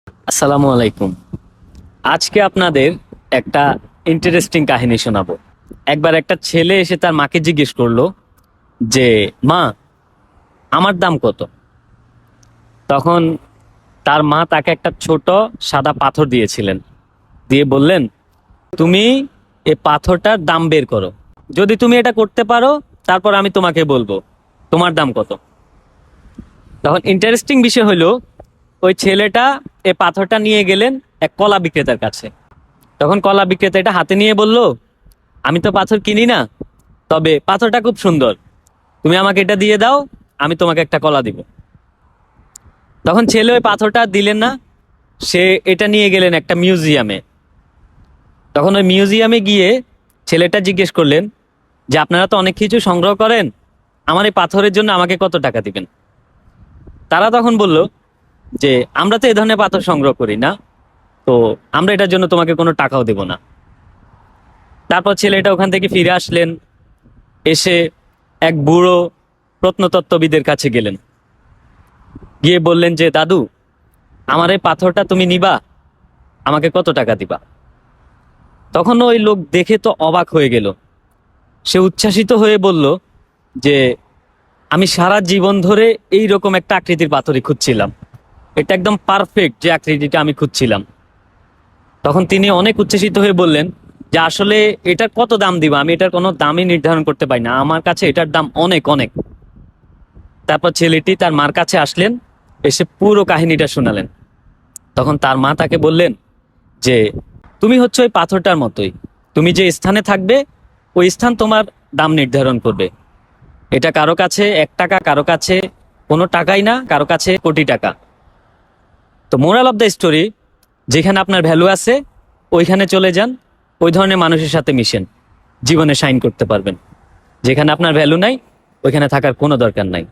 আসসালামু আলাইকুম। আজকে আপনাদের একটা ইন্টারেস্টিং কাহিনী শোনাবো। একবার একটা ছেলে এসে তার মাকে জিজ্ঞেস করলো যে, মা, আমার দাম কত? তখন তার মা তাকে একটা ছোট সাদা পাথর দিয়েছিলেন, দিয়ে বললেন, তুমি এই পাথরটার দাম বের করো। যদি তুমি এটা করতে পারো, তারপর আমি তোমাকে বলবো তোমার দাম কত। তখন ইন্টারেস্টিং বিষয় হলো, ওই ছেলেটা এই পাথরটা নিয়ে গেলেন এক কলা বিক্রেতার কাছে। তখন কলা বিক্রেতা এটা হাতে নিয়ে বলল, আমি তো পাথর কিনি না, তবে পাথরটা খুব সুন্দর, তুমি আমাকে এটা দিয়ে দাও, আমি তোমাকে একটা কলা দিব। তখন ছেলে ওই পাথরটা আর দিলেন না, সে এটা নিয়ে গেলেন একটা মিউজিয়ামে। তখন ওই মিউজিয়ামে গিয়ে ছেলেটা জিজ্ঞেস করলেন যে, আপনারা তো অনেক কিছু সংগ্রহ করেন, আমার এই পাথরের জন্য আমাকে কত টাকা দিবেন? তারা তখন বলল যে, আমরা তো এই ধরনের পাথর সংগ্রহ করি না, তো আমরা এটার জন্য তোমাকে কোনো টাকাও দেব না। তারপর ছেলেটা ওখান থেকে ফিরে আসলেন, এসে এক বুড়ো প্রত্নতত্ত্ববিদের কাছে গেলেন, গিয়ে বললেন যে, দাদু, আমার এই পাথরটা তুমি নিবা, আমাকে কত টাকা দিবা? তখন ওই লোক দেখে তো অবাক হয়ে গেল। সে উচ্ছ্বাসিত হয়ে বলল যে, আমি সারা জীবন ধরে এই রকম একটা আকৃতির পাথরই খুঁজছিলাম, এটা একদম পারফেক্ট যে আকৃতিটা আমি খুঁজছিলাম। তখন তিনি অনেক উচ্ছ্বসিত হয়ে বললেন যে, আসলে এটার কত দাম দিব, আমি এটার কোনো দামই নির্ধারণ করতে পারি না, আমার কাছে এটার দাম অনেক অনেক। তারপর ছেলেটি তার মার কাছে আসলেন, এসে পুরো কাহিনীটা শোনালেন। তখন তার মা তাকে বললেন যে, তুমি হচ্ছে ওই পাথরটার মতোই, তুমি যে স্থানে থাকবে ওই স্থান তোমার দাম নির্ধারণ করবে। এটা কারো কাছে 1 টাকা, কারো কাছে কোনো টাকাই না, কারো কাছে কোটি টাকা। তো মোরাল অফ দ্য স্টোরি, যেখানে আপনার ভ্যালু আছে ওইখানে চলে যান, ওই ধরনের মানুষের সাথে মিশেন, জীবনে শাইন করতে পারবেন। যেখানে আপনার ভ্যালু নাই ওইখানে থাকার কোনো দরকার নাই।